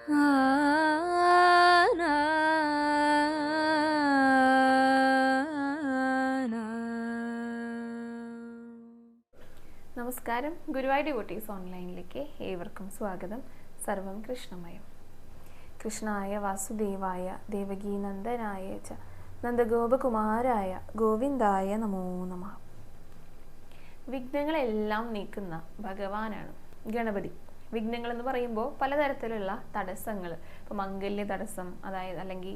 നമസ്കാരം. ഗുരുവായൂർ ഡിവോട്ടീസ് ഓൺലൈനിലേക്ക് ഏവർക്കും സ്വാഗതം. സർവം കൃഷ്ണമയം. കൃഷ്ണായ വാസുദേവായ ദേവകീനന്ദനായ ച നന്ദഗോപകുമാരായ ഗോവിന്ദായ നമോ നമഃ. വിഘ്നങ്ങളെല്ലാം നീക്കുന്ന ഭഗവാനാണ് ഗണപതി. വിഘ്നങ്ങൾ എന്ന് പറയുമ്പോൾ പലതരത്തിലുള്ള തടസ്സങ്ങൾ, ഇപ്പോൾ മംഗല്യ തടസ്സം, അതായത് അല്ലെങ്കിൽ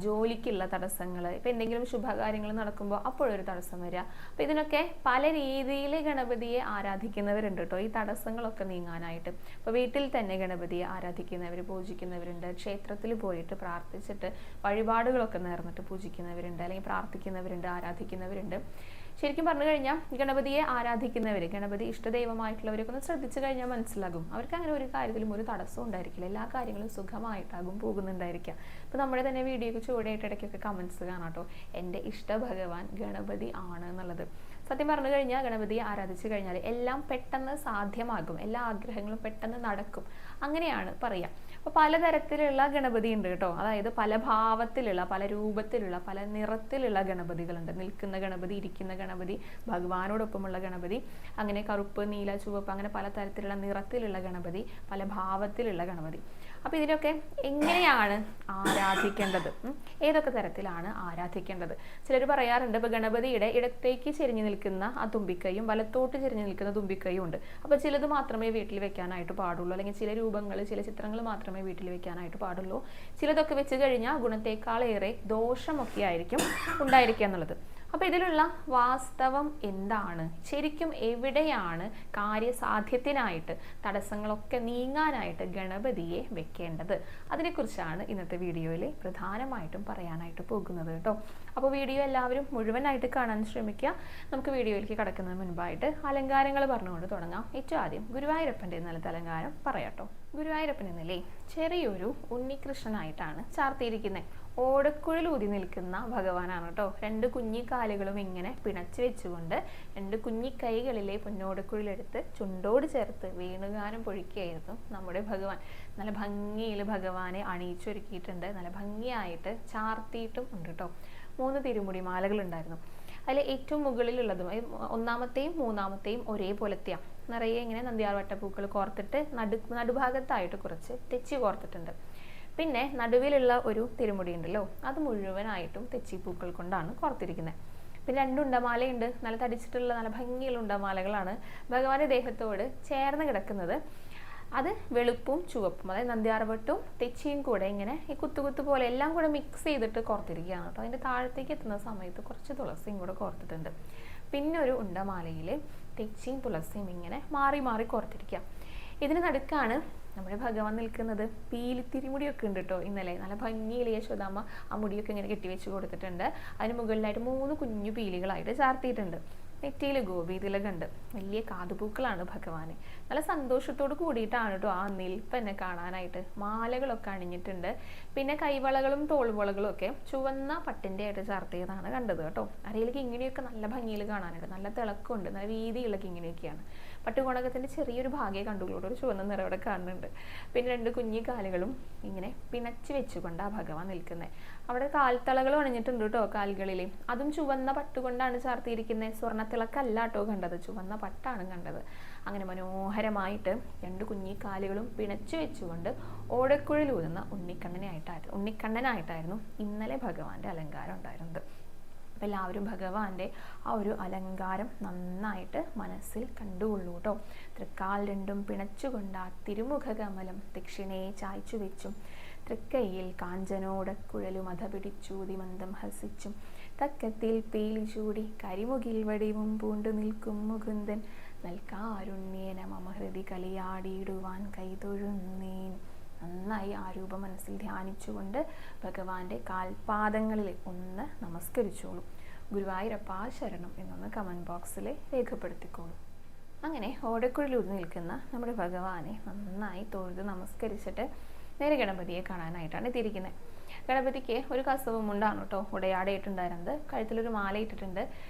ജോലിക്കുള്ള തടസ്സങ്ങൾ, ഇപ്പം എന്തെങ്കിലും ശുഭകാര്യങ്ങൾ നടക്കുമ്പോൾ അപ്പോഴൊരു തടസ്സം വരിക. അപ്പോൾ ഇതിനൊക്കെ പല രീതിയിൽ ഗണപതിയെ ആരാധിക്കുന്നവരുണ്ട് കേട്ടോ, ഈ തടസ്സങ്ങളൊക്കെ നീങ്ങാനായിട്ട്. ഇപ്പോൾ വീട്ടിൽ തന്നെ ഗണപതിയെ ആരാധിക്കുന്നവർ, പൂജിക്കുന്നവരുണ്ട്. ക്ഷേത്രത്തിൽ പോയിട്ട് പ്രാർത്ഥിച്ചിട്ട് വഴിപാടുകളൊക്കെ നേർന്നിട്ട് പൂജിക്കുന്നവരുണ്ട്, അല്ലെങ്കിൽ പ്രാർത്ഥിക്കുന്നവരുണ്ട്, ആരാധിക്കുന്നവരുണ്ട്. ശരിക്കും പറഞ്ഞു കഴിഞ്ഞാൽ ഗണപതിയെ ആരാധിക്കുന്നവർ, ഗണപതി ഇഷ്ടദൈവമായിട്ടുള്ളവരൊക്കെ ഒന്ന് ശ്രദ്ധിച്ചു കഴിഞ്ഞാൽ മനസ്സിലാകും, അവർക്ക് അങ്ങനെ ഒരു കാര്യത്തിലും ഒരു തടസ്സവും ഉണ്ടായിരിക്കില്ല. എല്ലാ കാര്യങ്ങളും സുഖമായിട്ടാകും പോകുന്നുണ്ടായിരിക്കുക. ഇപ്പോൾ നമ്മുടെ തന്നെ വീഡിയോയ്ക്ക് ചുവടെയായിട്ട് ഇടയ്ക്കൊക്കെ കമൻസ് കാണാം കേട്ടോ, എൻ്റെ ഇഷ്ട ഭഗവാൻ ഗണപതി ആണ് എന്നുള്ളത്. സത്യം പറഞ്ഞു കഴിഞ്ഞാൽ ഗണപതിയെ ആരാധിച്ചു കഴിഞ്ഞാൽ എല്ലാം പെട്ടെന്ന് സാധ്യമാകും, എല്ലാ ആഗ്രഹങ്ങളും പെട്ടെന്ന് നടക്കും, അങ്ങനെയാണ് പറയുക. അപ്പോൾ പലതരത്തിലുള്ള ഗണപതി ഉണ്ട് കേട്ടോ, അതായത് പല ഭാവത്തിലുള്ള, പല രൂപത്തിലുള്ള, പല നിറത്തിലുള്ള ഗണപതികളുണ്ട്. നിൽക്കുന്ന ഗണപതി, ഇരിക്കുന്ന ഗണപതി, ഭഗവാനോടൊപ്പമുള്ള ഗണപതി, അങ്ങനെ കറുപ്പ്, നീല, ചുവപ്പ്, അങ്ങനെ പല തരത്തിലുള്ള നിറത്തിലുള്ള ഗണപതി, പല ഭാവത്തിലുള്ള ഗണപതി. അപ്പോൾ ഇതിനൊക്കെ എങ്ങനെയാണ് ആരാധിക്കേണ്ടത്, ഏതൊക്കെ തരത്തിലാണ് ആരാധിക്കേണ്ടത്? ചിലർ പറയാറുണ്ട്, ഇപ്പോൾ ഗണപതിയുടെ ഇടത്തേക്ക് ചെരിഞ്ഞു നിൽക്കുന്ന ആ തുമ്പിക്കൈയും വലത്തോട്ട് ചെരിഞ്ഞു നിൽക്കുന്ന തുമ്പിക്കൈയും ഉണ്ട്. അപ്പോൾ ചിലത് മാത്രമേ വീട്ടിൽ വെക്കാനായിട്ട് പാടുള്ളൂ, അല്ലെങ്കിൽ ചില രൂപങ്ങൾ, ചില ചിത്രങ്ങൾ മാത്രമേ വീട്ടിൽ വെക്കാനായിട്ട് പാടുള്ളൂ. ചിലതൊക്കെ വെച്ച് കഴിഞ്ഞാൽ ഗുണത്തേക്കാളേറെ ദോഷമൊക്കെ ആയിരിക്കും ഉണ്ടായിരിക്കുക എന്നുള്ളത്. അപ്പോൾ ഇതിലുള്ള വാസ്തവം എന്താണ്, ശരിക്കും എവിടെയാണ് കാര്യസാധ്യത്തിനായിട്ട്, തടസ്സങ്ങളൊക്കെ നീങ്ങാനായിട്ട് ഗണപതിയെ വെക്കേണ്ടത്? അതിനെക്കുറിച്ചാണ് ഇന്നത്തെ വീഡിയോയിൽ പ്രധാനമായിട്ടും പറയാനായിട്ട് പോകുന്നത് കേട്ടോ. അപ്പോൾ വീഡിയോ എല്ലാവരും മുഴുവനായിട്ട് കാണാൻ ശ്രമിക്കുക. നമുക്ക് വീഡിയോയിലേക്ക് കടക്കുന്നതിന് മുൻപായിട്ട് അലങ്കാരങ്ങൾ പറഞ്ഞുകൊണ്ട് തുടങ്ങാം. ഏറ്റവും ആദ്യം ഗുരുവായൂരപ്പൻ്റെ ഇന്നലത്തെ അലങ്കാരം പറയാട്ടോ. ഗുരുവായൂരപ്പൻ ഇന്നലെ ചെറിയൊരു ഉണ്ണികൃഷ്ണനായിട്ടാണ് ചാർത്തിയിരിക്കുന്നത്. ഓടക്കുഴൽ ഊതി നിൽക്കുന്ന ഭഗവാനാണ് കേട്ടോ. രണ്ട് കുഞ്ഞിക്കാലുകളും ഇങ്ങനെ പിണച്ചു വെച്ചുകൊണ്ട് രണ്ട് കുഞ്ഞിക്കൈകളിലെ പൊന്നോടക്കുഴലെടുത്ത് ചുണ്ടോട് ചേർത്ത് വേണുഗാനം പൊഴിക്കുകയായിരുന്നു നമ്മുടെ ഭഗവാൻ. നല്ല ഭംഗിയിൽ ഭഗവാനെ അണിയിച്ചൊരുക്കിയിട്ടുണ്ട്, നല്ല ഭംഗിയായിട്ട് ചാർത്തിയിട്ടും ഉണ്ട് കേട്ടോ. 3 തിരുമുടി മാലകൾ ഉണ്ടായിരുന്നു. അതിൽ ഏറ്റവും മുകളിലുള്ളതും ഒന്നാമത്തെയും മൂന്നാമത്തെയും ഒരേപോലത്തെയാണ്. നിറയെ ഇങ്ങനെ നന്ദ്യാർ വട്ടപ്പൂക്കൾ കോർത്തിട്ട് നടുഭാഗത്തായിട്ട് കുറച്ച് തെച്ചി കോർത്തിട്ടുണ്ട്. പിന്നെ നടുവിലുള്ള ഒരു തിരുമുടി ഉണ്ടല്ലോ, അത് മുഴുവനായിട്ടും തെച്ചിപ്പൂക്കൾ കൊണ്ടാണ് കോർത്തിരിക്കുന്നത്. പിന്നെ 2 ഉണ്ടമാലയുണ്ട്, നല്ല തടിച്ചിട്ടുള്ള നല്ല ഭംഗിയുള്ള ഉണ്ടമാലകളാണ്. ഭഗവാന്റെ ദേഹത്തോട് ചേർന്ന് കിടക്കുന്നത് അത് വെളുപ്പും ചുവപ്പും, അതായത് നന്ദ്യാർവട്ടും തെച്ചിയും കൂടെ ഇങ്ങനെ ഈ കുത്തുകുത്ത് പോലെ എല്ലാം കൂടെ മിക്സ് ചെയ്തിട്ട് കോർത്തിരിക്കുകയാണ് കേട്ടോ. അതിൻ്റെ താഴത്തേക്ക് എത്തുന്ന സമയത്ത് കുറച്ച് തുളസിയും കൂടെ കോർത്തിട്ടുണ്ട്. പിന്നെ ഒരു ഉണ്ടമാലയിൽ തെച്ചിയും തുളസിയും ഇങ്ങനെ മാറി മാറി കോർത്തിരിക്കുക. ഇതിന് നടുക്കാണ് നമ്മുടെ ഭഗവാൻ നിൽക്കുന്നത്. പീലിത്തിരിമുടിയൊക്കെ ഉണ്ട് കേട്ടോ. ഇന്നലെ നല്ല ഭംഗിയിൽ യശോദാമ്മ ആ മുടിയൊക്കെ ഇങ്ങനെ കെട്ടിവെച്ച് കൊടുത്തിട്ടുണ്ട്. അതിന് മുകളിലായിട്ട് 3 കുഞ്ഞു പീലികളായിട്ട് ചാർത്തിയിട്ടുണ്ട്. നെറ്റിയിൽ ഗോപീതിലകുണ്ട്. വലിയ കാതുപൂക്കളാണ് ഭഗവാന്. നല്ല സന്തോഷത്തോട് കൂടിയിട്ടാണ് കേട്ടോ ആ നിൽപ്പ് എന്നെ കാണാനായിട്ട്. മാലകളൊക്കെ അണിഞ്ഞിട്ടുണ്ട്. പിന്നെ കൈവളകളും തോൾവളകളും ഒക്കെ ചുവന്ന പട്ടിൻ്റെ ആയിട്ട് ചാർത്തിയതാണ് കണ്ടത് കേട്ടോ. അരയിലേക്ക് ഇങ്ങനെയൊക്കെ നല്ല ഭംഗിയിൽ കാണാനായിട്ട്, നല്ല തിളക്കമുണ്ട്, നല്ല വീതിയുള്ള ഇങ്ങനെയൊക്കെയാണ്. പട്ടുകോണകത്തിൻ്റെ ചെറിയൊരു ഭാഗേ കണ്ടുള്ളൂ, ഒരു ചുവന്ന നിറം ഇവിടെ കാണുന്നുണ്ട്. പിന്നെ 2 കുഞ്ഞി കാലുകളും ഇങ്ങനെ പിണച്ച് വെച്ചുകൊണ്ടാണ് ഭഗവാൻ നിൽക്കുന്നത്. അവിടെ കാൽത്തളകളും അണിഞ്ഞിട്ടുണ്ട് കേട്ടോ കാലുകളിൽ. അതും ചുവന്ന പട്ടുകൊണ്ടാണ് ചാർത്തിയിരിക്കുന്നത്. സ്വർണ്ണത്തിളക്കല്ല കേട്ടോ കണ്ടത്, ചുവന്ന പട്ടാണ് കണ്ടത്. അങ്ങനെ മനോഹരമായിട്ട് 2 കുഞ്ഞി കാലുകളും പിണച്ചു വെച്ചുകൊണ്ട് ഓടക്കുഴലൂതുന്ന ഉണ്ണിക്കണ്ണനായിട്ടായിരുന്നു ഇന്നലെ ഭഗവാന്റെ അലങ്കാരം ഉണ്ടായിരുന്നത്. അപ്പം എല്ലാവരും ഭഗവാന്റെ ആ ഒരു അലങ്കാരം നന്നായിട്ട് മനസ്സിൽ കണ്ടുകൊള്ളൂ കേട്ടോ. തൃക്കാൽ 2ഉം പിണച്ചുകൊണ്ട് ആ തിരുമുഖ കമലം ദക്ഷിണയെ ചായ്ച്ചു വെച്ചും തൃക്കൈയിൽ കാഞ്ചനോടക്കുഴലും അധ പിടിച്ചൂതി മന്ദം ഹസിച്ചും തക്കത്തിൽ പേലി ചൂടി കരിമുകിൽ വടിവും പൂണ്ടു നിൽക്കും മുകുന്ദൻ നൽകാരുണ്യേന മമ ഹൃദി കളിയാടിയിടുവാൻ കൈതൊഴുന്നേൻ. നന്നായി ആ രൂപം മനസ്സിൽ ധ്യാനിച്ചുകൊണ്ട് ഭഗവാന്റെ കാൽപാദങ്ങളിൽ ഒന്ന് നമസ്കരിച്ചോളൂ. ഗുരുവായൂരപ്പാ ശരണം എന്നൊന്ന് കമൻറ്റ് ബോക്സിൽ രേഖപ്പെടുത്തിക്കോളൂ. അങ്ങനെ ഓടക്കുഴലൂതി നിൽക്കുന്ന നമ്മുടെ ഭഗവാനെ നന്നായി തൊഴുത് നമസ്കരിച്ചിട്ട് നേരെ ഗണപതിയെ കാണാനായിട്ടാണ് എത്തിയിരിക്കുന്നത്. ഗണപതിക്ക് ഒരു കസവ് മുണ്ടാണ് കേട്ടോ ഉടയാടയിട്ടുണ്ടായിരുന്നത്. കഴുത്തിലൊരു മാല ഇട്ടിട്ടുണ്ട്.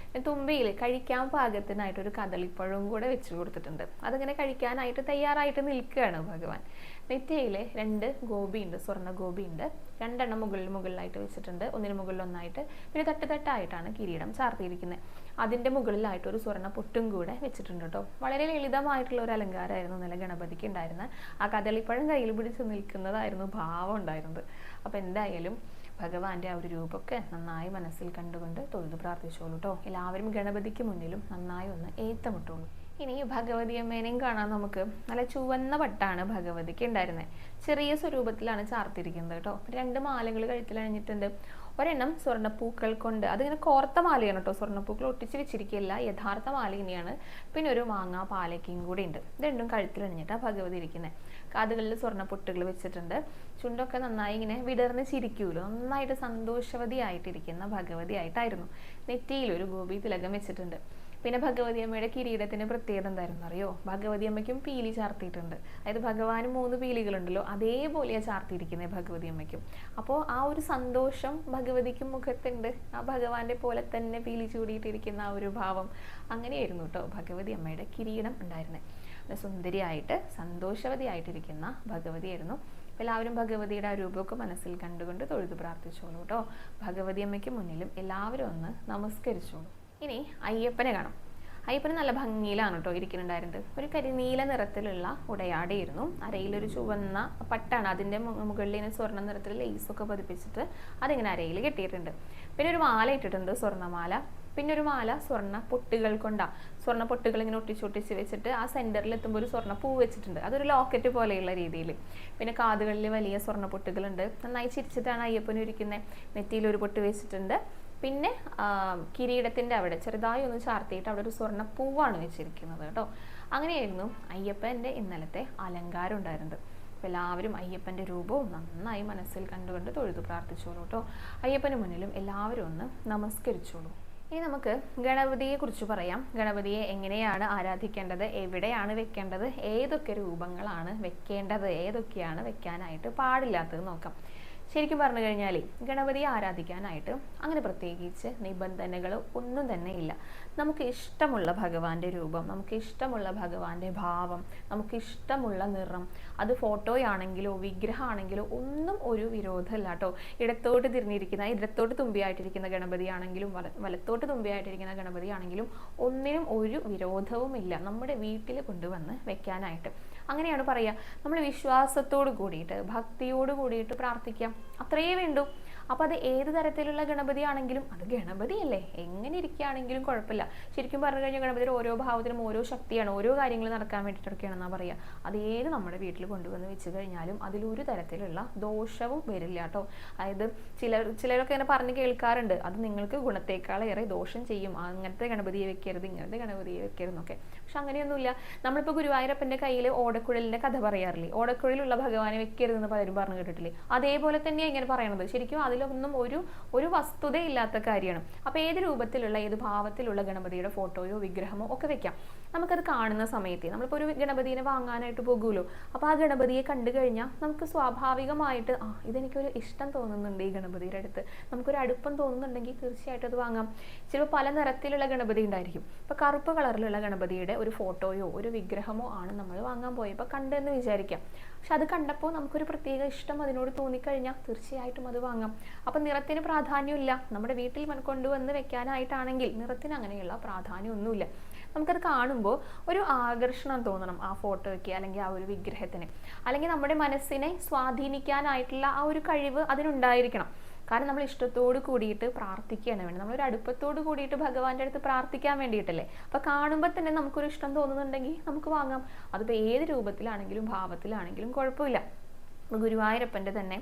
തുമ്പിയിൽ കഴിക്കാൻ പാകത്തിനായിട്ട് ഒരു കദളിപ്പഴവും കൂടെ വെച്ച് കൊടുത്തിട്ടുണ്ട്. അതിങ്ങനെ കഴിക്കാനായിട്ട് തയ്യാറായിട്ട് നിൽക്കുകയാണ് ഭഗവാൻ. നെറ്റിയിൽ 2 ഗോപിയുണ്ട്, സ്വർണ്ണ ഗോപിയുണ്ട്. 2 എണ്ണം മുകളിലായിട്ട് വെച്ചിട്ടുണ്ട്, ഒന്നിന് മുകളിൽ ഒന്നായിട്ട്. പിന്നെ തട്ടായിട്ടാണ് കിരീടം ചാർത്തിയിരിക്കുന്നത്. അതിൻ്റെ മുകളിലായിട്ട് ഒരു സ്വർണ്ണ പൊട്ടും കൂടെ വെച്ചിട്ടുണ്ട് കേട്ടോ. വളരെ ലളിതമായിട്ടുള്ള ഒരു അലങ്കാരമായിരുന്നു ഇന്നലെ ഗണപതിക്ക് ഉണ്ടായിരുന്നത്. ആ കദളിപ്പഴം കയ്യിൽ പിടിച്ച് നിൽക്കുന്നതായിരുന്നു ഭാവം ഉണ്ടായിരുന്നത്. അപ്പം എന്തായാലും ഭഗവാന്റെ ആ ഒരു രൂപമൊക്കെ നന്നായി മനസ്സിൽ കണ്ടുകൊണ്ട് തൊഴുതു പ്രാർത്ഥിച്ചോളൂ കേട്ടോ. എല്ലാവരും ഗണപതിക്ക് മുന്നിലും നന്നായി ഒന്ന് ഏത്തമിട്ടോളൂ. ഇനി ഭഗവതി അമ്മേനെയും കാണാൻ നമുക്ക് നല്ല ചുവന്ന പട്ടാണ് ഭഗവതിക്ക് ഉണ്ടായിരുന്നത്. ചെറിയ സ്വരൂപത്തിലാണ് ചാർത്തിരിക്കുന്നത് കേട്ടോ. 2 മാലകൾ കഴുത്തിലണിഞ്ഞിട്ടുണ്ട്. ഒരെണ്ണം സ്വർണ്ണപ്പൂക്കൾ കൊണ്ട്, അതിങ്ങനെ കോർത്ത മാലയാണ് കേട്ടോ, സ്വർണ്ണപ്പൂക്കൾ ഒട്ടിച്ച് വെച്ചിരിക്കില്ല, യഥാർത്ഥ മാല ഇനിയാണ്. പിന്നെ ഒരു മാങ്ങാ പാലക്കയും കൂടി ഉണ്ട്. രണ്ടും കഴുത്തിലണിഞ്ഞിട്ടാണ് ഭഗവതി ഇരിക്കുന്നത്. കാതുകളിൽ സ്വർണ്ണ പൊട്ടുകൾ വെച്ചിട്ടുണ്ട്. ചുണ്ടൊക്കെ നന്നായി ഇങ്ങനെ വിടർന്ന് ചിരിക്കൂലോ, നന്നായിട്ട് സന്തോഷവതിയായിട്ടിരിക്കുന്ന ഭഗവതി ആയിട്ടായിരുന്നു. നെറ്റിയിൽ ഒരു ഗോപി തിലകം വെച്ചിട്ടുണ്ട്. പിന്നെ ഭഗവതി അമ്മയുടെ കിരീടത്തിന്റെ പ്രത്യേകത എന്തായിരുന്നു അറിയോ? ഭഗവതി അമ്മയ്ക്കും പീലി ചാർത്തിയിട്ടുണ്ട്. അതായത് ഭഗവാനും 3 പീലികളുണ്ടല്ലോ, അതേപോലെയാണ് ചാർത്തിയിരിക്കുന്നത് ഭഗവതി അമ്മയ്ക്കും. അപ്പോൾ ആ ഒരു സന്തോഷം ഭഗവതിക്കും മുഖത്തുണ്ട്. ആ ഭഗവാന്റെ പോലെ തന്നെ പീലി ചൂടിയിട്ടിരിക്കുന്ന ആ ഒരു ഭാവം അങ്ങനെയായിരുന്നു കേട്ടോ ഭഗവതി അമ്മയുടെ കിരീടം ഉണ്ടായിരുന്നത്. സുന്ദരിയായിട്ട് സന്തോഷവതിയായിട്ടിരിക്കുന്ന ഭഗവതിയായിരുന്നു. എല്ലാവരും ഭഗവതിയുടെ ആ രൂപമൊക്കെ മനസ്സിൽ കണ്ടുകൊണ്ട് തൊഴുതു പ്രാർത്ഥിച്ചോളൂ കേട്ടോ. ഭഗവതി അമ്മയ്ക്ക് മുന്നിലും എല്ലാവരും ഒന്ന് നമസ്കരിച്ചോളൂ. ഇനി അയ്യപ്പനെ കാണാം. അയ്യപ്പന് നല്ല ഭംഗിയിലാണ് കേട്ടോ ഇരിക്കുന്നുണ്ടായിരുന്നത്. ഒരു കരിനീല നിറത്തിലുള്ള ഉടയാടയായിരുന്നു. അരയിലൊരു ചുവന്ന പട്ടാണ്, അതിൻ്റെ മുകളിൽ സ്വർണ്ണ നിറത്തിൽ ലേസൊക്കെ പതിപ്പിച്ചിട്ട് അതിങ്ങനെ അരയിൽ കെട്ടിയിട്ടുണ്ട്. പിന്നെ ഒരു മാല ഇട്ടിട്ടുണ്ട്, സ്വർണ്ണമാല. പിന്നെ ഒരു മാല സ്വർണ്ണ പൊട്ടുകൾ കൊണ്ടാണ്. സ്വർണ്ണ പൊട്ടുകൾ ഇങ്ങനെ ഒട്ടിച്ച് വെച്ചിട്ട് ആ സെന്ററിൽ എത്തുമ്പോൾ ഒരു സ്വർണ്ണ പൂ വെച്ചിട്ടുണ്ട്. അതൊരു ലോക്കറ്റ് പോലെയുള്ള രീതിയിൽ. പിന്നെ കാതുകളിൽ വലിയ സ്വർണ്ണ പൊട്ടുകളുണ്ട്. നന്നായി ചിരിച്ചിട്ടാണ് അയ്യപ്പന് ഇരിക്കുന്നത്. നെറ്റിയിൽ ഒരു പൊട്ട് വെച്ചിട്ടുണ്ട്. പിന്നെ കിരീടത്തിൻ്റെ അവിടെ ചെറുതായി ഒന്ന് ചാർത്തിയിട്ട് അവിടെ ഒരു സ്വർണ്ണ പൂവാണ് വെച്ചിരിക്കുന്നത് കേട്ടോ. അങ്ങനെയായിരുന്നു അയ്യപ്പൻ്റെ ഇന്നലത്തെ അലങ്കാരം ഉണ്ടായിരുന്നത്. അപ്പോൾ എല്ലാവരും അയ്യപ്പൻ്റെ രൂപവും നന്നായി മനസ്സിൽ കണ്ടുകൊണ്ട് തൊഴുതു പ്രാർത്ഥിച്ചോളൂ കേട്ടോ. അയ്യപ്പന് മുന്നിലും എല്ലാവരും ഒന്ന് നമസ്കരിച്ചോളൂ. ഇനി നമുക്ക് ഗണപതിയെ കുറിച്ച് പറയാം. ഗണപതിയെ എങ്ങനെയാണ് ആരാധിക്കേണ്ടത്, എവിടെയാണ് വെക്കേണ്ടത്, ഏതൊക്കെ രൂപങ്ങളാണ് വെക്കേണ്ടത്, ഏതൊക്കെയാണ് വെക്കാനായിട്ട് പാടില്ലാത്തത് നോക്കാം. ശരിക്കും പറഞ്ഞു കഴിഞ്ഞാൽ ഗണപതിയെ ആരാധിക്കാനായിട്ട് അങ്ങനെ പ്രത്യേകിച്ച് നിബന്ധനകൾ ഒന്നും തന്നെ ഇല്ല. നമുക്ക് ഇഷ്ടമുള്ള ഭഗവാന്റെ രൂപം, നമുക്ക് ഇഷ്ടമുള്ള ഭഗവാന്റെ ഭാവം, നമുക്ക് ഇഷ്ടമുള്ള നിറം, അത് ഫോട്ടോയാണെങ്കിലോ വിഗ്രഹമാണെങ്കിലോ ഒന്നും ഒരു വിരോധമല്ല കേട്ടോ. ഇടത്തോട്ട് തിരിഞ്ഞിരിക്കുന്ന, ഇടത്തോട്ട് തുമ്പിയായിട്ടിരിക്കുന്ന ഗണപതിയാണെങ്കിലും വലത്തോട്ട് തുമ്പിയായിട്ടിരിക്കുന്ന ഗണപതിയാണെങ്കിലും ഒന്നിനും ഒരു വിരോധവും ഇല്ല നമ്മുടെ വീട്ടിൽ കൊണ്ടുവന്ന് വെക്കാനായിട്ട്. അങ്ങനെയാണ് പറയുക. നമ്മൾ വിശ്വാസത്തോട് കൂടിയിട്ട് ഭക്തിയോട് കൂടിയിട്ട് പ്രാർത്ഥിക്കാം, അത്രയേ വേണ്ടൂ. അപ്പോൾ അത് ഏത് തരത്തിലുള്ള ഗണപതിയാണെങ്കിലും അത് ഗണപതിയല്ലേ, എങ്ങനെ ഇരിക്കുകയാണെങ്കിലും കുഴപ്പമില്ല. ശരിക്കും പറഞ്ഞു കഴിഞ്ഞാൽ ഗണപതിയുടെ ഓരോ ഭാവത്തിനും ഓരോ ശക്തിയാണ്, ഓരോ കാര്യങ്ങൾ നടക്കാൻ വേണ്ടിയിട്ടൊക്കെയാണെന്നാണ് പറയുക. അത് ഏത് നമ്മുടെ വീട്ടിൽ കൊണ്ടുവന്ന് വെച്ച് കഴിഞ്ഞാലും അതിലൊരു തരത്തിലുള്ള ദോഷവും വരില്ല കേട്ടോ. അതായത് ചിലരൊക്കെ ഇങ്ങനെ പറഞ്ഞ് കേൾക്കാറുണ്ട്, അത് നിങ്ങൾക്ക് ഗുണത്തേക്കാളേറെ ദോഷം ചെയ്യും, അങ്ങനത്തെ ഗണപതിയെ വെക്കരുത്, ഇങ്ങനത്തെ ഗണപതിയെ വെക്കരുതെന്നൊക്കെ. പക്ഷെ അങ്ങനെയൊന്നുമില്ല. നമ്മളിപ്പോൾ ഗുരുവായൂരപ്പൻ്റെ കയ്യിൽ ഓടക്കുഴലിൻ്റെ കഥ പറയാറില്ലേ? ഓടക്കുഴലുള്ള ഭഗവാനെ വെക്കരുതെന്ന് പലരും പറഞ്ഞു കേട്ടിട്ടില്ലേ? അതേപോലെ തന്നെയാണ് ഇങ്ങനെ പറയണത്. ശരിക്കും അതിലൊന്നും ഒരു വസ്തുതയില്ലാത്ത കാര്യമാണ്. അപ്പോൾ ഏത് രൂപത്തിലുള്ള ഏത് ഭാവത്തിലുള്ള ഗണപതിയുടെ ഫോട്ടോയോ വിഗ്രഹമോ ഒക്കെ വെക്കാം. നമുക്കത് കാണുന്ന സമയത്ത് നമ്മളിപ്പോൾ ഒരു ഗണപതിയെ വാങ്ങാനായിട്ട് പോകുമല്ലോ, അപ്പോൾ ആ ഗണപതിയെ കണ്ടു കഴിഞ്ഞാൽ നമുക്ക് സ്വാഭാവികമായിട്ട് ഇതെനിക്കൊരു ഇഷ്ടം തോന്നുന്നുണ്ട്, ഈ ഗണപതിയുടെ അടുത്ത് നമുക്കൊരു അടുപ്പം തോന്നുന്നുണ്ടെങ്കിൽ തീർച്ചയായിട്ടും അത് വാങ്ങാം. ചിലപ്പോൾ പല നിറത്തിലുള്ള ഗണപതി ഉണ്ടായിരിക്കും. ഇപ്പോൾ കറുപ്പ് കളറിലുള്ള ഗണപതിയുടെ ഒരു ഫോട്ടോയോ ഒരു വിഗ്രഹമോ ആണ് നമ്മൾ വാങ്ങാൻ പോയപ്പോൾ കണ്ടെന്ന് വിചാരിക്കാം. പക്ഷെ അത് കണ്ടപ്പോൾ നമുക്കൊരു പ്രത്യേക ഇഷ്ടം അതിനോട് തോന്നിക്കഴിഞ്ഞാൽ തീർച്ചയായിട്ടും അത് വാങ്ങാം. അപ്പം നിറത്തിന് പ്രാധാന്യമില്ല. നമ്മുടെ വീട്ടിൽ കൊണ്ടുവന്ന് വെക്കാനായിട്ടാണെങ്കിൽ നിറത്തിന് അങ്ങനെയുള്ള പ്രാധാന്യമൊന്നുമില്ല. നമുക്കത് കാണുമ്പോൾ ഒരു ആകർഷണം തോന്നണം ആ ഫോട്ടോയ്ക്ക്, അല്ലെങ്കിൽ ആ ഒരു വിഗ്രഹത്തിന്, അല്ലെങ്കിൽ നമ്മുടെ മനസ്സിനെ സ്വാധീനിക്കാനായിട്ടുള്ള ആ ഒരു കഴിവ് അതിനുണ്ടായിരിക്കണം. കാരണം നമ്മൾ ഇഷ്ടത്തോട് കൂടിയിട്ട് പ്രാർത്ഥിക്കുകയാണ് വേണ്ടത്. നമ്മളൊരു അടുപ്പത്തോട് കൂടിയിട്ട് ഭഗവാന്റെ അടുത്ത് പ്രാർത്ഥിക്കാൻ വേണ്ടിയിട്ടല്ലേ. അപ്പോൾ കാണുമ്പോൾ തന്നെ നമുക്കൊരു ഇഷ്ടം തോന്നുന്നുണ്ടെങ്കിൽ നമുക്ക് വാങ്ങാം. അതിപ്പോൾ ഏത് രൂപത്തിലാണെങ്കിലും ഭാവത്തിലാണെങ്കിലും കുഴപ്പമില്ല. ഗുരുവായൂരപ്പൻ്റെ തന്നെ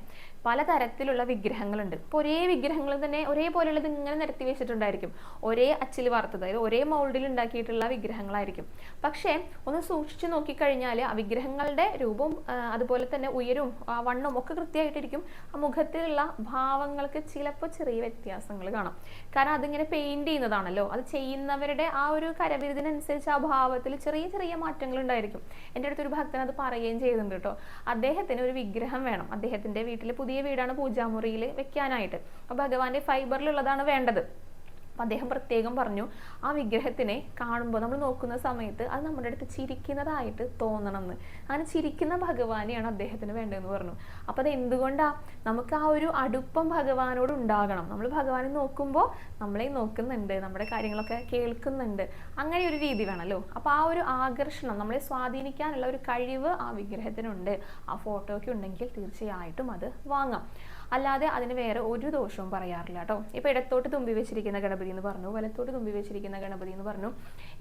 പലതരത്തിലുള്ള വിഗ്രഹങ്ങളുണ്ട്. ഇപ്പോൾ ഒരേ വിഗ്രഹങ്ങൾ തന്നെ ഒരേപോലെയുള്ളത് ഇങ്ങനെ നിരത്തി വെച്ചിട്ടുണ്ടായിരിക്കും. ഒരേ അച്ചിൽ വാർത്തത്, അതായത് ഒരേ മൗൾഡിൽ ഉണ്ടാക്കിയിട്ടുള്ള വിഗ്രഹങ്ങളായിരിക്കും. പക്ഷേ ഒന്ന് സൂക്ഷിച്ചു നോക്കിക്കഴിഞ്ഞാൽ ആ വിഗ്രഹങ്ങളുടെ രൂപവും അതുപോലെ തന്നെ ഉയരവും വണ്ണവും ഒക്കെ കൃത്യമായിട്ടിരിക്കും. ആ മുഖത്തിലുള്ള ഭാവങ്ങൾക്ക് ചിലപ്പോൾ ചെറിയ വ്യത്യാസങ്ങൾ കാണാം. കാരണം അതിങ്ങനെ പെയിന്റ് ചെയ്യുന്നതാണല്ലോ, അത് ചെയ്യുന്നവരുടെ ആ ഒരു കരവിരുതിനനുസരിച്ച് ആ ഭാവത്തിൽ ചെറിയ ചെറിയ മാറ്റങ്ങൾ ഉണ്ടായിരിക്കും. എൻ്റെ അടുത്തൊരു ഭക്തൻ അത് പറയുകയും ചെയ്തിട്ടുണ്ട് കേട്ടോ. അദ്ദേഹത്തിന് ഒരു വിഗ്രഹം വിഗ്രഹം വേണം. അദ്ദേഹത്തിന്റെ വീട്ടിൽ പുതിയ വീടാണ് പൂജാമുറിയിൽ വെക്കാനായിട്ട്. അപ്പൊ ഭഗവാന്റെ ഫൈബറിലുള്ളതാണ് വേണ്ടത്. അപ്പം അദ്ദേഹം പ്രത്യേകം പറഞ്ഞു, ആ വിഗ്രഹത്തിനെ കാണുമ്പോൾ നമ്മൾ നോക്കുന്ന സമയത്ത് അത് നമ്മുടെ അടുത്ത് ചിരിക്കുന്നതായിട്ട് തോന്നണം എന്ന്. അങ്ങനെ ചിരിക്കുന്ന ഭഗവാനെയാണ് അദ്ദേഹത്തിന് വേണ്ടതെന്ന് പറഞ്ഞു. അപ്പം അത് എന്തുകൊണ്ടാണ്? നമുക്ക് ആ ഒരു അടുപ്പം ഭഗവാനോട് ഉണ്ടാകണം. നമ്മൾ ഭഗവാനെ നോക്കുമ്പോൾ നമ്മളെ നോക്കുന്നുണ്ട്, നമ്മുടെ കാര്യങ്ങളൊക്കെ കേൾക്കുന്നുണ്ട്, അങ്ങനെ ഒരു രീതി വേണമല്ലോ. അപ്പോൾ ആ ഒരു ആകർഷണം, നമ്മളെ സ്വാധീനിക്കാനുള്ള ഒരു കഴിവ് ആ വിഗ്രഹത്തിനുണ്ട്, ആ ഫോട്ടോയ്ക്ക് ഉണ്ടെങ്കിൽ തീർച്ചയായിട്ടും അത് വാങ്ങാം. അല്ലാതെ അതിന് വേറെ ഒരു ദോഷവും പറയാറില്ല കേട്ടോ. ഇപ്പൊ ഇടത്തോട്ട് തുമ്പി വെച്ചിരിക്കുന്ന ഗണപതി എന്ന് പറഞ്ഞു, വലത്തോട്ട് തുമ്പി വെച്ചിരിക്കുന്ന ഗണപതി എന്ന് പറഞ്ഞു.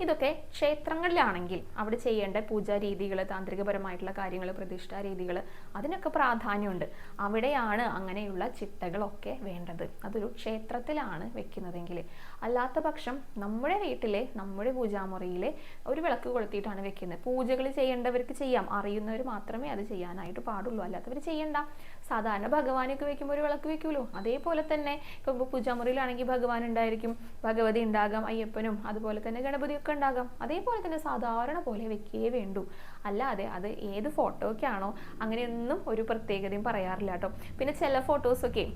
ഇതൊക്കെ ക്ഷേത്രങ്ങളിലാണെങ്കിൽ അവിടെ ചെയ്യേണ്ട പൂജാ രീതികൾ, താന്ത്രികപരമായിട്ടുള്ള കാര്യങ്ങൾ, പ്രതിഷ്ഠാ രീതികൾ, അതിനൊക്കെ പ്രാധാന്യമുണ്ട്. അവിടെയാണ് അങ്ങനെയുള്ള ചിട്ടകളൊക്കെ വേണ്ടത്. അതൊരു ക്ഷേത്രത്തിലാണ് വെക്കുന്നതെങ്കിൽ. അല്ലാത്ത പക്ഷം നമ്മുടെ വീട്ടിലെ, നമ്മുടെ പൂജാമുറിയിലെ ഒരു വിളക്ക് കൊളുത്തിയിട്ടാണ് വെക്കുന്നത്. പൂജകൾ ചെയ്യേണ്ടവർക്ക് ചെയ്യാം, അറിയുന്നവർ മാത്രമേ അത് ചെയ്യാനായിട്ട് പാടുള്ളൂ, അല്ലാത്തവർ ചെയ്യണ്ട. സാധാരണ ഭഗവാനൊക്കെ വെക്കുമ്പോൾ ഒരു വിളക്ക് വെക്കുമല്ലോ, അതേപോലെ തന്നെ ഇപ്പൊ പൂജാമുറിയിലാണെങ്കിൽ ഭഗവാൻ ഉണ്ടായിരിക്കും, ഭഗവതി ഉണ്ടാകാം, അയ്യപ്പനും അതുപോലെ തന്നെ ഗണപതിയൊക്കെ ഉണ്ടാകാം. അതേപോലെ തന്നെ സാധാരണ പോലെ വെക്കേ വേണ്ടൂ. അല്ലാതെ അത് ഏത് ഫോട്ടോയ്ക്കാണോ അങ്ങനെയൊന്നും ഒരു പ്രത്യേകതയും പറയാറില്ല കേട്ടോ. പിന്നെ ചില ഫോട്ടോസൊക്കെ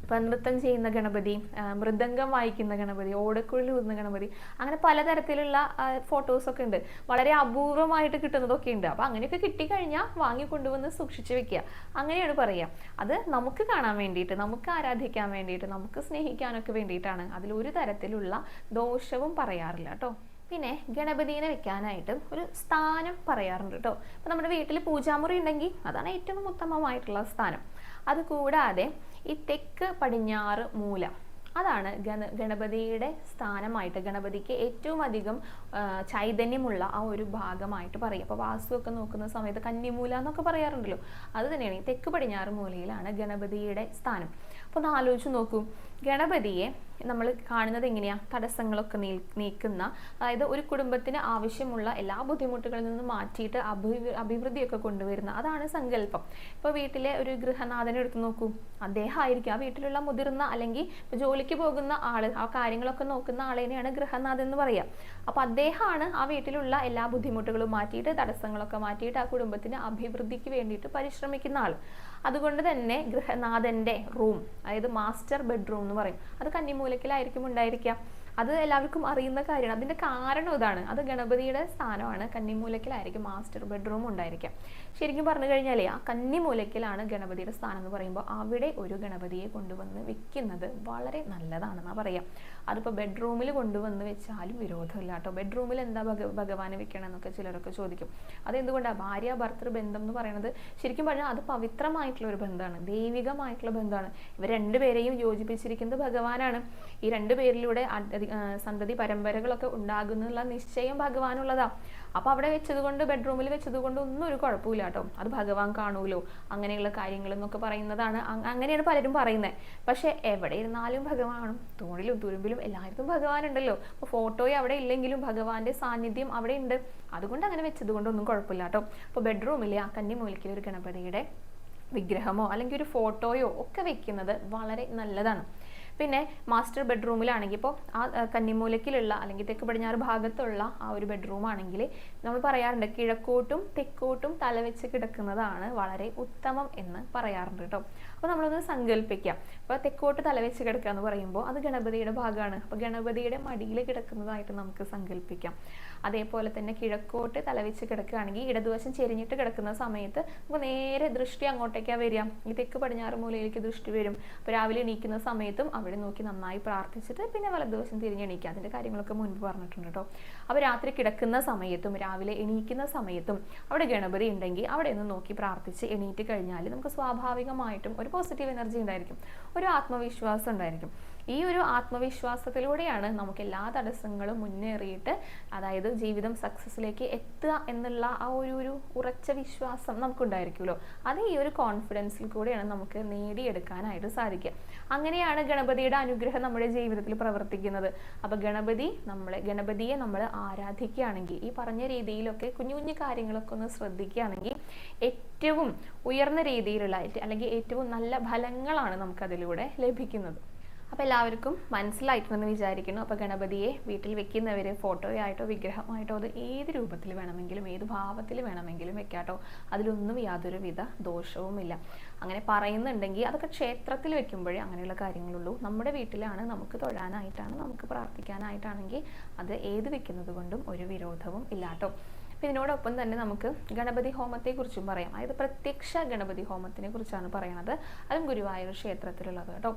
ഇപ്പം നൃത്തം ചെയ്യുന്ന ഗണപതി, മൃദംഗം വായിക്കുന്ന ഗണപതി, ഓടക്കുഴൽ ഊതുന്ന ഗണപതി, അങ്ങനെ പലതരത്തിലുള്ള ഫോട്ടോസൊക്കെ ഉണ്ട്. വളരെ അപൂർവമായിട്ട് കിട്ടുന്നതൊക്കെ ഉണ്ട്. അപ്പം അങ്ങനെയൊക്കെ കിട്ടിക്കഴിഞ്ഞാൽ വാങ്ങിക്കൊണ്ടുവന്ന് സൂക്ഷിച്ച് വെക്കുക, അങ്ങനെയാണ് പറയുക. അത് നമുക്ക് കാണാൻ വേണ്ടിയിട്ട്, നമുക്ക് ആരാധിക്കാൻ വേണ്ടിയിട്ട്, നമുക്ക് സ്നേഹിക്കാനൊക്കെ വേണ്ടിയിട്ടാണ്. അതിലൊരു തരത്തിലുള്ള ദോഷവും പറയാറില്ല കേട്ടോ. പിന്നെ ഗണപതിനെ വെക്കാനായിട്ട് ഒരു സ്ഥാനം പറയാറുണ്ട് കേട്ടോ. അപ്പം നമ്മുടെ വീട്ടിൽ പൂജാമുറി ഉണ്ടെങ്കിൽ അതാണ് ഏറ്റവും ഉത്തമമായിട്ടുള്ള സ്ഥാനം. അതുകൂടാതെ ഈ തെക്ക് പടിഞ്ഞാറ് മൂല, അതാണ് ഗണപതിയുടെ സ്ഥാനമായിട്ട്, ഗണപതിക്ക് ഏറ്റവും അധികം ചൈതന്യമുള്ള ആ ഒരു ഭാഗമായിട്ട് പറയും. അപ്പോൾ വാസ്തുവൊക്കെ നോക്കുന്ന സമയത്ത് കന്നിമൂല എന്നൊക്കെ പറയാറുണ്ടല്ലോ, അത് തന്നെയാണ്. ഈ തെക്ക് പടിഞ്ഞാറ് മൂലയിലാണ് ഗണപതിയുടെ സ്ഥാനം. അപ്പോൾ ഒന്ന് ആലോചിച്ച് നോക്കൂ, ഗണപതിയെ നമ്മൾ കാണുന്നത് എങ്ങനെയാ? തടസ്സങ്ങളൊക്കെ നീക്കുന്ന, അതായത് ഒരു കുടുംബത്തിന് ആവശ്യമുള്ള എല്ലാ ബുദ്ധിമുട്ടുകളിൽ നിന്നും മാറ്റിയിട്ട് അഭിവൃദ്ധിയൊക്കെ കൊണ്ടുവരുന്ന, അതാണ് സങ്കല്പം. ഇപ്പോൾ വീട്ടിലെ ഒരു ഗൃഹനാഥനെ എടുത്ത് നോക്കൂ, അദ്ദേഹം ആയിരിക്കും ആ വീട്ടിലുള്ള മുതിർന്ന, അല്ലെങ്കിൽ ജോലിക്ക് പോകുന്ന ആള്, ആ കാര്യങ്ങളൊക്കെ നോക്കുന്ന ആളെന്നെയാണ് ഗൃഹനാഥൻ എന്ന് പറയുക. അപ്പൊ അദ്ദേഹമാണ് ആ വീട്ടിലുള്ള എല്ലാ ബുദ്ധിമുട്ടുകളും മാറ്റിയിട്ട്, തടസ്സങ്ങളൊക്കെ മാറ്റിയിട്ട് ആ കുടുംബത്തിന് അഭിവൃദ്ധിക്ക് വേണ്ടിയിട്ട് പരിശ്രമിക്കുന്ന ആള്. അതുകൊണ്ട് തന്നെ ഗൃഹനാഥന്റെ റൂം, അതായത് മാസ്റ്റർ ബെഡ്റൂം എന്ന് പറയും, അത് കന്നിമൂലക്കിലായിരിക്കും ഉണ്ടായിരിക്കുക. അത് എല്ലാവർക്കും അറിയുന്ന കാര്യമാണ്. അതിന്റെ കാരണം ഇതാണ്, അത് ഗണപതിയുടെ സ്ഥാനമാണ്. കന്നിമൂലക്കിലായിരിക്കും മാസ്റ്റർ ബെഡ്റൂം ഉണ്ടായിരിക്കാം. ശരിക്കും പറഞ്ഞു കഴിഞ്ഞാലേ ആ കന്നിമൂലക്കിലാണ് ഗണപതിയുടെ സ്ഥാനം എന്ന് പറയുമ്പോൾ അവിടെ ഒരു ഗണപതിയെ കൊണ്ടുവന്ന് വെക്കുന്നത് വളരെ നല്ലതാണെന്നാ പറയാം. അതിപ്പോൾ ബെഡ്റൂമിൽ കൊണ്ടുവന്ന് വെച്ചാലും വിരോധമില്ല കേട്ടോ. ബെഡ്റൂമിൽ എന്താ ഭഗവാനെ വെക്കണം എന്നൊക്കെ ചിലരൊക്കെ ചോദിക്കും. അതെന്തുകൊണ്ടാണ്? ഭാര്യ ഭർത്തൃ ബന്ധം എന്ന് പറയുന്നത് ശരിക്കും പറഞ്ഞാൽ അത് പവിത്രമായിട്ടുള്ള ഒരു ബന്ധമാണ്, ദൈവികമായിട്ടുള്ള ബന്ധമാണ്. ഇവർ രണ്ടുപേരെയും യോജിപ്പിച്ചിരിക്കുന്നത് ഭഗവാനാണ്. ഈ രണ്ടുപേരിലൂടെ സന്തതി പരമ്പരകളൊക്കെ ഉണ്ടാകുന്നുള്ള നിശ്ചയം ഭഗവാനുള്ളതാ. അപ്പൊ അവിടെ വെച്ചതുകൊണ്ട്, ബെഡ്റൂമിൽ വെച്ചതുകൊണ്ട് ഒന്നും ഒരു കുഴപ്പമില്ല കേട്ടോ. അത് ഭഗവാൻ കാണൂലോ, അങ്ങനെയുള്ള കാര്യങ്ങൾ എന്നൊക്കെ പറയുന്നതാണ്. അങ്ങനെയാണ് പലരും പറയുന്നത്. പക്ഷെ എവിടെ ഇരുന്നാലും ഭഗവാനും, തൂണിലും തുരുമ്പിലും എല്ലായിടത്തും ഭഗവാൻ ഉണ്ടല്ലോ. അപ്പൊ ഫോട്ടോയെ അവിടെ ഇല്ലെങ്കിലും ഭഗവാന്റെ സാന്നിധ്യം അവിടെ ഉണ്ട്. അതുകൊണ്ട് അങ്ങനെ വെച്ചതുകൊണ്ട് ഒന്നും കുഴപ്പമില്ല കേട്ടോ. അപ്പൊ ബെഡ്റൂമിലെ ആ കന്നിമൂലയ്ക്ക് ഒരു ഗണപതിയുടെ വിഗ്രഹമോ അല്ലെങ്കിൽ ഒരു ഫോട്ടോയോ ഒക്കെ വെക്കുന്നത് വളരെ നല്ലതാണ്. പിന്നെ മാസ്റ്റർ ബെഡ്റൂമിലാണെങ്കിൽ ഇപ്പോൾ ആ കന്നിമൂലക്കിലുള്ള അല്ലെങ്കിൽ തെക്ക് പടിഞ്ഞാറ് ഭാഗത്തുള്ള ആ ഒരു ബെഡ്റൂം ആണെങ്കിൽ നമ്മൾ പറയാറുണ്ട്, കിഴക്കോട്ടും തെക്കോട്ടും തലവെച്ച് കിടക്കുന്നതാണ് വളരെ ഉത്തമം എന്ന് പറയാറുണ്ട് കേട്ടോ. അപ്പോൾ നമ്മളൊന്ന് സങ്കല്പിക്കാം, അപ്പോൾ തെക്കോട്ട് തലവെച്ച് കിടക്കുക എന്ന് പറയുമ്പോൾ അത് ഗണപതിയുടെ ഭാഗമാണ്. അപ്പോൾ ഗണപതിയുടെ മടിയിൽ കിടക്കുന്നതായിട്ട് നമുക്ക് സങ്കല്പിക്കാം. അതേപോലെ തന്നെ കിഴക്കോട്ട് തലവെച്ച് കിടക്കുകയാണെങ്കിൽ ഇടതുവശം ചെരിഞ്ഞിട്ട് കിടക്കുന്ന സമയത്ത് നമുക്ക് നേരെ ദൃഷ്ടി അങ്ങോട്ടേക്കാണ് വരിക. ഈ തെക്ക് പടിഞ്ഞാറ് മൂലയിലേക്ക് ദൃഷ്ടി വരും. അപ്പോൾ രാവിലെ എണീക്കുന്ന സമയത്തും അവിടെ നോക്കി നന്നായി പ്രാർത്ഥിച്ചിട്ട് പിന്നെ വലതുവശം തിരിഞ്ഞെണീക്കുക. അതിൻ്റെ കാര്യങ്ങളൊക്കെ മുൻപ് പറഞ്ഞിട്ടുണ്ട് കേട്ടോ. അപ്പോൾ രാത്രി കിടക്കുന്ന സമയത്തും രാവിലെ എണീക്കുന്ന സമയത്തും അവിടെ ഗണപതി ഉണ്ടെങ്കിൽ അവിടെ ഒന്ന് നോക്കി പ്രാർത്ഥിച്ച് എണീറ്റ് കഴിഞ്ഞാൽ നമുക്ക് സ്വാഭാവികമായിട്ടും ഒരു പോസിറ്റീവ് എനർജി ഉണ്ടായിരിക്കും, ഒരു ആത്മവിശ്വാസം ഉണ്ടായിരിക്കും. ഈ ഒരു ആത്മവിശ്വാസത്തിലൂടെയാണ് നമുക്ക് എല്ലാ തടസ്സങ്ങളും മുന്നേറിയിട്ട്, അതായത് ജീവിതം സക്സസ്സിലേക്ക് എത്തുക എന്നുള്ള ആ ഒരു ഉറച്ച വിശ്വാസം നമുക്കുണ്ടായിരിക്കുമല്ലോ. അത് ഈ ഒരു കോൺഫിഡൻസിൽ കൂടെയാണ് നമുക്ക് നേടിയെടുക്കാനായിട്ട് സാധിക്കുക. അങ്ങനെയാണ് ഗണപതിയുടെ അനുഗ്രഹം നമ്മുടെ ജീവിതത്തിൽ പ്രവർത്തിക്കുന്നത്. അപ്പൊ ഗണപതിയെ നമ്മൾ ആരാധിക്കുകയാണെങ്കിൽ, ഈ പറഞ്ഞ രീതിയിലൊക്കെ കുഞ്ഞു കുഞ്ഞു കാര്യങ്ങളൊക്കെ ഒന്ന് ശ്രദ്ധിക്കുകയാണെങ്കിൽ ഏറ്റവും ഉയർന്ന രീതിയിലുള്ള അല്ലെങ്കിൽ ഏറ്റവും നല്ല ഫലങ്ങളാണ് നമുക്കതിലൂടെ ലഭിക്കുന്നത്. അപ്പോൾ എല്ലാവർക്കും മനസ്സിലായിട്ടുണ്ടെന്ന് വിചാരിക്കുന്നു. അപ്പോൾ ഗണപതിയെ വീട്ടിൽ വെക്കുന്നവർ ഫോട്ടോയായിട്ടോ വിഗ്രഹമായിട്ടോ അത് ഏത് രൂപത്തിൽ വേണമെങ്കിലും ഏത് ഭാവത്തിൽ വേണമെങ്കിലും വെക്കാട്ടോ, അതിലൊന്നും യാതൊരുവിധ ദോഷവുമില്ല. അങ്ങനെ പറയുന്നുണ്ടെങ്കിൽ അതൊക്കെ ക്ഷേത്രത്തിൽ വെക്കുമ്പോഴേ അങ്ങനെയുള്ള കാര്യങ്ങളുള്ളൂ. നമ്മുടെ വീട്ടിലാണ്, നമുക്ക് തൊഴാനായിട്ടാണ്, നമുക്ക് പ്രാർത്ഥിക്കാനായിട്ടാണെങ്കിൽ അത് ഏത് വെക്കുന്നത് കൊണ്ടും ഒരു വിരോധവും ഇല്ലാട്ടോ. അപ്പം ഇതിനോടൊപ്പം തന്നെ നമുക്ക് ഗണപതി ഹോമത്തെക്കുറിച്ചും പറയാം. അതായത് പ്രത്യക്ഷ ഗണപതി ഹോമത്തിനെ കുറിച്ചാണ് പറയുന്നത്. അതും ഗുരുവായൂർ ക്ഷേത്രത്തിലുള്ളത് കേട്ടോ.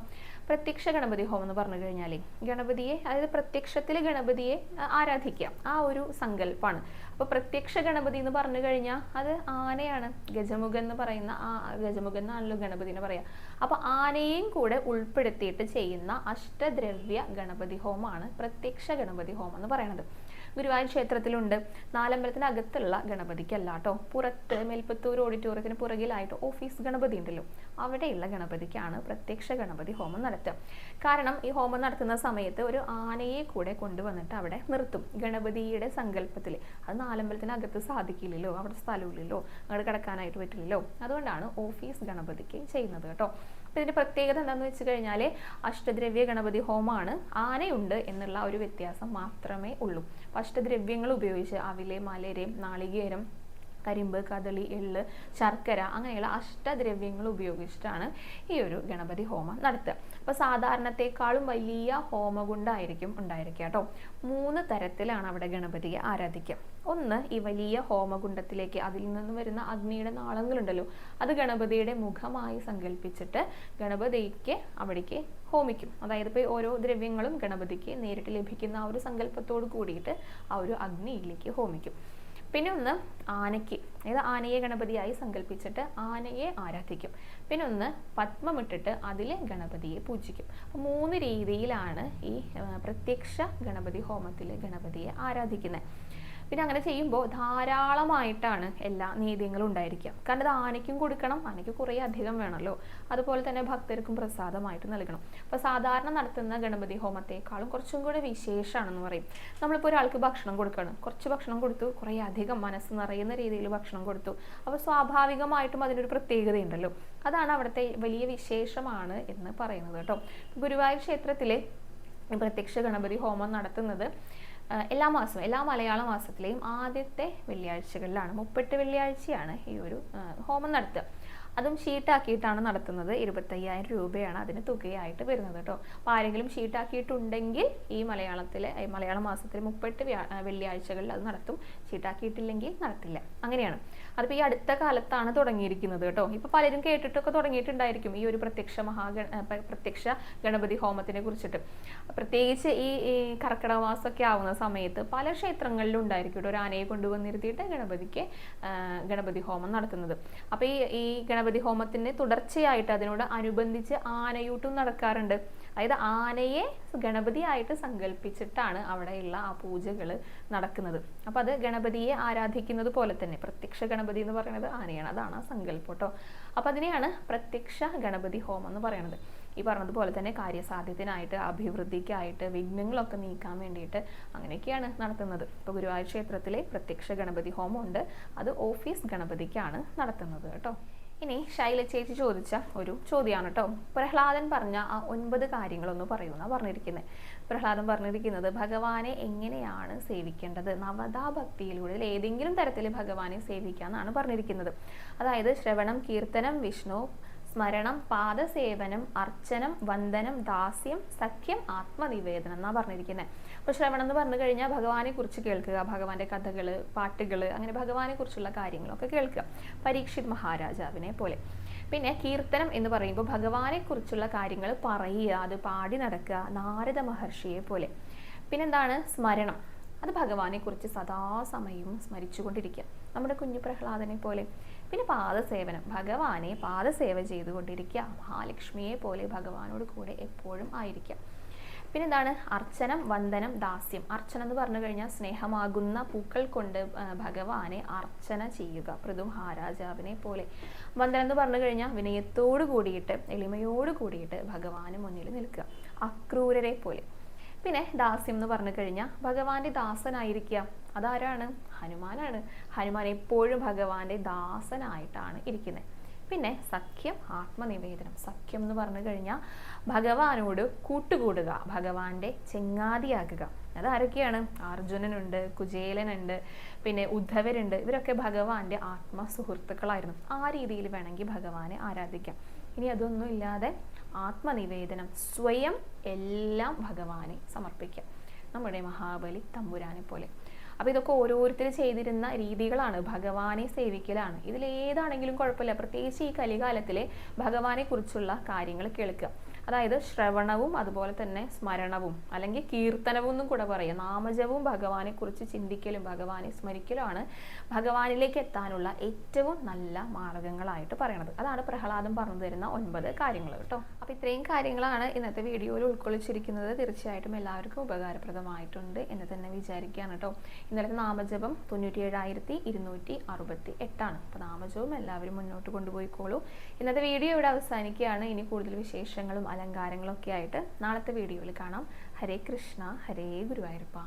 പ്രത്യക്ഷ ഗണപതി ഹോമം എന്ന് പറഞ്ഞു കഴിഞ്ഞാൽ ഗണപതിയെ, അതായത് പ്രത്യക്ഷത്തിൽ ഗണപതിയെ ആരാധിക്കാം, ആ ഒരു സങ്കല്പമാണ്. അപ്പോൾ പ്രത്യക്ഷ ഗണപതി എന്ന് പറഞ്ഞു കഴിഞ്ഞാൽ അത് ആനയാണ്. ഗജമുഖൻ എന്ന് പറയുന്ന ഗജമുഖൻ എന്നാണല്ലോ ഗണപതിനെ പറയാം. അപ്പോൾ ആനയെയും കൂടെ ഉൾപ്പെടുത്തിയിട്ട് ചെയ്യുന്ന അഷ്ടദ്രവ്യ ഗണപതി ഹോമമാണ് പ്രത്യക്ഷ ഗണപതി ഹോമം എന്ന് പറയുന്നത്. ഗുരുവായൂർ ക്ഷേത്രത്തിലുണ്ട്. നാലമ്പലത്തിനകത്തുള്ള ഗണപതിക്കല്ല കേട്ടോ, പുറത്ത് മേൽപ്പത്തൂർ ഓഡിറ്റോറിയത്തിന് പുറകിലായിട്ട് ഓഫീസ് ഗണപതി ഉണ്ടല്ലോ, അവിടെയുള്ള ഗണപതിക്കാണ് പ്രത്യക്ഷ ഗണപതി ഹോമം നടത്തുക. കാരണം ഈ ഹോമം നടത്തുന്ന സമയത്ത് ഒരു ആനയെ കൂടെ കൊണ്ടുവന്നിട്ട് അവിടെ നിർത്തും ഗണപതിയുടെ സങ്കല്പത്തിൽ. അത് നാലമ്പലത്തിനകത്ത് സാധിക്കില്ലല്ലോ, അവിടെ സ്ഥലമില്ലല്ലോ, അങ്ങോട്ട് കിടക്കാനായിട്ട് പറ്റില്ലല്ലോ. അതുകൊണ്ടാണ് ഓഫീസ് ഗണപതിക്ക് ചെയ്യുന്നത് കേട്ടോ. അപ്പം ഇതിൻ്റെ പ്രത്യേകത എന്താണെന്ന് വെച്ച് കഴിഞ്ഞാൽ അഷ്ടദ്രവ്യ ഗണപതി ഹോമമാണ്. ആനയുണ്ട് എന്നുള്ള ഒരു വ്യത്യാസം മാത്രമേ ഉള്ളൂ. അഷ്ടദ്രവ്യങ്ങൾ ഉപയോഗിച്ച് അവിലെ, മലര്, നാളികേരം, കരിമ്പ്, കദളി, എള്ള്, ശർക്കര അങ്ങനെയുള്ള അഷ്ടദ്രവ്യങ്ങൾ ഉപയോഗിച്ചിട്ടാണ് ഈ ഒരു ഗണപതി ഹോമം നടത്തുക. അപ്പോൾ സാധാരണത്തെക്കാളും വലിയ ഹോമകുണ്ടായിരിക്കും ഉണ്ടായിരിക്കുക കേട്ടോ. 3 തരത്തിലാണ് അവിടെ ഗണപതിയെ ആരാധിക്കുക. ഒന്ന്, ഈ വലിയ ഹോമകുണ്ടത്തിലേക്ക് അതിൽ നിന്ന് വരുന്ന അഗ്നിയുടെ നാളങ്ങളുണ്ടല്ലോ, അത് ഗണപതിയുടെ മുഖമായി സങ്കല്പിച്ചിട്ട് ഗണപതിക്ക് അവിടേക്ക് ഹോമിക്കും. അതായത് ഇപ്പോൾ ഓരോ ദ്രവ്യങ്ങളും ഗണപതിക്ക് നേരിട്ട് ലഭിക്കുന്ന ആ ഒരു സങ്കല്പത്തോട് കൂടിയിട്ട് ആ ഒരു അഗ്നിയിലേക്ക് ഹോമിക്കും. പിന്നെ ഒന്ന് ആനയ്ക്ക്, അതായത് ആനയെ ഗണപതിയായി സങ്കല്പിച്ചിട്ട് ആനയെ ആരാധിക്കും. പിന്നെ ഒന്ന് പത്മമിട്ടിട്ട് അതിൽ ഗണപതിയെ പൂജിക്കും. അപ്പോൾ 3 രീതിയിലാണ് ഈ പ്രത്യക്ഷ ഗണപതി ഹോമത്തിൽ ഗണപതിയെ ആരാധിക്കുന്നത്. പിന്നെ അങ്ങനെ ചെയ്യുമ്പോൾ ധാരാളമായിട്ടാണ് എല്ലാ നീതികളും ഉണ്ടായിരിക്കുക. കാരണം ഇത് ആനയ്ക്കും കൊടുക്കണം, ആനയ്ക്ക് കുറേ അധികം വേണമല്ലോ. അതുപോലെ തന്നെ ഭക്തർക്കും പ്രസാദമായിട്ട് നൽകണം. അപ്പോൾ സാധാരണ നടത്തുന്ന ഗണപതി ഹോമത്തെക്കാളും കുറച്ചും കൂടെ വിശേഷമാണെന്ന് പറയും. നമ്മളിപ്പോൾ ഒരാൾക്ക് ഭക്ഷണം കൊടുക്കണം, കുറച്ച് ഭക്ഷണം കൊടുത്തു, കുറേ അധികം മനസ്സ് നിറയുന്ന രീതിയിൽ ഭക്ഷണം കൊടുത്തു, അപ്പോൾ സ്വാഭാവികമായിട്ടും അതിനൊരു പ്രത്യേകതയുണ്ടല്ലോ. അതാണ് അവിടുത്തെ വലിയ വിശേഷമാണ് എന്ന് പറയുന്നത് കേട്ടോ. ഗുരുവായൂർ ക്ഷേത്രത്തിലെ പ്രത്യക്ഷ ഗണപതി ഹോമം നടത്തുന്നത് എല്ലാ മാസവും, എല്ലാ മലയാള മാസത്തിലെയും ആദ്യത്തെ വെള്ളിയാഴ്ചകളിലാണ്. 30 വെള്ളിയാഴ്ചയാണ് ഈ ഒരു ഹോമം നടത്തുക. അതും ഷീട്ടാക്കിയിട്ടാണ് നടത്തുന്നത്. 25,000 രൂപയാണ് അതിന് തുകയായിട്ട് വരുന്നത് കേട്ടോ. അപ്പോൾ ആരെങ്കിലും ഷീട്ടാക്കിയിട്ടുണ്ടെങ്കിൽ ഈ മലയാള മാസത്തിൽ 30 വെള്ളിയാഴ്ചകളിൽ അത് നടത്തും. ഷീട്ടാക്കിയിട്ടില്ലെങ്കിൽ നടത്തില്ല. അങ്ങനെയാണ്. അതിപ്പോൾ ഈ അടുത്ത കാലത്താണ് തുടങ്ങിയിരിക്കുന്നത് കേട്ടോ. ഇപ്പോൾ പലരും കേട്ടിട്ടൊക്കെ തുടങ്ങിയിട്ടുണ്ടായിരിക്കും ഈ ഒരു പ്രത്യക്ഷ ഗണപതി ഹോമത്തിനെ കുറിച്ചിട്ട്. പ്രത്യേകിച്ച് ഈ കർക്കിടക മാസമൊക്കെ ആവുന്ന സമയത്ത് പല ക്ഷേത്രങ്ങളിലും ഉണ്ടായിരിക്കും കേട്ടോ ഒരു ആനയെ കൊണ്ടുവന്നിരുത്തിയിട്ട് ഗണപതി ഹോമം നടത്തുന്നത്. അപ്പോൾ ഈ ഗണപതി ഹോമത്തിന് തുടർച്ചയായിട്ട് അതിനോട് അനുബന്ധിച്ച് ആനയൂട്ടും നടക്കാറുണ്ട്. അതായത് ആനയെ ഗണപതിയായിട്ട് സങ്കല്പിച്ചിട്ടാണ് അവിടെയുള്ള ആ പൂജകൾ നടക്കുന്നത്. അപ്പോൾ അത് ഗണപതിയെ ആരാധിക്കുന്നത് പോലെ തന്നെ പ്രത്യക്ഷ ഗണപതി എന്ന് പറയുന്നത് ആനയാണ്, അതാണ് ആ സങ്കല്പം കേട്ടോ. അപ്പോൾ അതിനെയാണ് പ്രത്യക്ഷ ഗണപതി ഹോമം എന്ന് പറയുന്നത്. ഈ പറഞ്ഞതുപോലെ തന്നെ കാര്യസാധ്യത്തിനായിട്ട്, അഭിവൃദ്ധിക്കായിട്ട്, വിഘ്നങ്ങളൊക്കെ നീക്കാൻ വേണ്ടിയിട്ട് അങ്ങനെയൊക്കെയാണ് നടത്തുന്നത്. ഇപ്പോൾ ഗുരുവായൂർ ക്ഷേത്രത്തിലെ പ്രത്യക്ഷ ഗണപതി ഹോമം ഉണ്ട്, അത് ഓഫീസ് ഗണപതിക്കാണ് നടത്തുന്നത് കേട്ടോ. ഇനി ശൈല ചേച്ചി ചോദിച്ച ഒരു ചോദ്യമാണ് കേട്ടോ. പ്രഹ്ലാദൻ പറഞ്ഞ ആ 9 കാര്യങ്ങളൊന്ന് പറയുമെന്നാണ് പറഞ്ഞിരിക്കുന്നത്. പ്രഹ്ലാദൻ പറഞ്ഞിരിക്കുന്നത് ഭഗവാനെ എങ്ങനെയാണ് സേവിക്കേണ്ടത്, നവതാ ഭക്തിയിലൂടെ ഏതെങ്കിലും തരത്തിൽ ഭഗവാനെ സേവിക്കാന്നാണ് പറഞ്ഞിരിക്കുന്നത്. അതായത് ശ്രവണം, കീർത്തനം, വിഷ്ണു സ്മരണം, പാദസേവനം, അർച്ചനം, വന്ദനം, ദാസ്യം, സഖ്യം, ആത്മനിവേദനം എന്നാണ് പറഞ്ഞിരിക്കുന്നത്. അപ്പോൾ ശ്രവണം എന്ന് പറഞ്ഞു കഴിഞ്ഞാൽ ഭഗവാനെ കുറിച്ച് കേൾക്കുക, ഭഗവാന്റെ കഥകൾ, പാട്ടുകൾ, അങ്ങനെ ഭഗവാനെ കുറിച്ചുള്ള കാര്യങ്ങളൊക്കെ കേൾക്കുക, പരീക്ഷിത് മഹാരാജാവിനെ പോലെ. പിന്നെ കീർത്തനം എന്ന് പറയുമ്പോൾ ഭഗവാനെ കുറിച്ചുള്ള കാര്യങ്ങൾ പറയുക, അത് പാടി നടക്കുക, നാരദ മഹർഷിയെ പോലെ. പിന്നെന്താണ് സ്മരണം, അത് ഭഗവാനെ കുറിച്ച് സദാസമയവും സ്മരിച്ചുകൊണ്ടിരിക്കുക, നമ്മുടെ കുഞ്ഞു പ്രഹ്ലാദനെ പോലെ. പിന്നെ പാദസേവനം, ഭഗവാനെ പാദസേവ ചെയ്തുകൊണ്ടിരിക്കുക, മഹാലക്ഷ്മിയെ പോലെ ഭഗവാനോട് കൂടെ എപ്പോഴും ആയിരിക്കുക. പിന്നെന്താണ് അർച്ചനം, വന്ദനം, ദാസ്യം. അർച്ചന എന്ന് പറഞ്ഞു കഴിഞ്ഞാൽ സ്നേഹമാകുന്ന പൂക്കൾ കൊണ്ട് ഭഗവാനെ അർച്ചന ചെയ്യുക, പൃഥു മഹാരാജാവിനെ പോലെ. വന്ദനം എന്ന് പറഞ്ഞു കഴിഞ്ഞാൽ വിനയത്തോട് കൂടിയിട്ട്, എളിമയോട് കൂടിയിട്ട് ഭഗവാന് മുന്നിൽ നിൽക്കുക, അക്രൂരരെ പോലെ. പിന്നെ ദാസ്യം എന്ന് പറഞ്ഞു കഴിഞ്ഞാൽ ഭഗവാന്റെ ദാസനായിരിക്കുക. അതാരാണ്? ഹനുമാനാണ്. ഹനുമാൻ എപ്പോഴും ഭഗവാന്റെ ദാസനായിട്ടാണ് ഇരിക്കുന്നത്. പിന്നെ സഖ്യം, ആത്മനിവേദനം. സഖ്യം എന്ന് പറഞ്ഞു കഴിഞ്ഞാൽ ഭഗവാനോട് കൂട്ടുകൂടുക, ഭഗവാന്റെ ചെങ്ങാതിയാകുക. അതാരൊക്കെയാണ്? അർജുനനുണ്ട്, കുചേലനുണ്ട്, പിന്നെ ഉദ്ധവരുണ്ട്. ഇവരൊക്കെ ഭഗവാന്റെ ആത്മസുഹൃത്തുക്കളായിരുന്നു. ആ രീതിയിൽ വേണമെങ്കിൽ ഭഗവാനെ ആരാധിക്കാം. ഇനി അതൊന്നും ഇല്ലാതെ ആത്മനിവേദനം, സ്വയം എല്ലാം ഭഗവാനെ സമർപ്പിക്കാം, നമ്മുടെ മഹാബലി തമ്പുരാനെ പോലെ. അപ്പോൾ ഇതൊക്കെ ഓരോരുത്തർ ചെയ്തിരുന്ന രീതികളാണ്, ഭഗവാനെ സേവിക്കലാണ്. ഇതിലേതാണെങ്കിലും കുഴപ്പമില്ല. പ്രത്യേകിച്ച് ഈ കലികാലത്തിലെ ഭഗവാനെ കുറിച്ചുള്ള കാര്യങ്ങൾ കേൾക്കുക. അതായത് ശ്രവണവും അതുപോലെ തന്നെ സ്മരണവും അല്ലെങ്കിൽ കീർത്തനവും എന്നും കൂടെ പറയാം. നാമജപവും ഭഗവാനെ കുറിച്ച് ചിന്തിക്കലും ഭഗവാനെ സ്മരിക്കലുമാണ് ഭഗവാനിലേക്ക് എത്താനുള്ള ഏറ്റവും നല്ല മാർഗങ്ങളായിട്ട് പറയണത്. അതാണ് പ്രഹ്ലാദൻ പറഞ്ഞു തരുന്ന 9 കാര്യങ്ങൾ കേട്ടോ. അപ്പോൾ ഇത്രയും കാര്യങ്ങളാണ് ഇന്നത്തെ വീഡിയോയിൽ ഉൾക്കൊള്ളിച്ചിരിക്കുന്നത്. തീർച്ചയായിട്ടും എല്ലാവർക്കും ഉപകാരപ്രദമായിട്ടുണ്ട് എന്ന് തന്നെ വിചാരിക്കുകയാണ് കേട്ടോ. ഇന്നലത്തെ നാമജപം 97,268 അപ്പോൾ നാമജപം എല്ലാവരും മുന്നോട്ട് കൊണ്ടുപോയിക്കോളൂ. ഇന്നത്തെ വീഡിയോ ഇവിടെ അവസാനിക്കുകയാണ്. ഇനി കൂടുതൽ വിശേഷങ്ങളും അലങ്കാരങ്ങളൊക്കെ ആയിട്ട് നാളത്തെ വീഡിയോയിൽ കാണാം. ഹരേ കൃഷ്ണ, ഹരേ ഗുരുവായൂരപ്പ.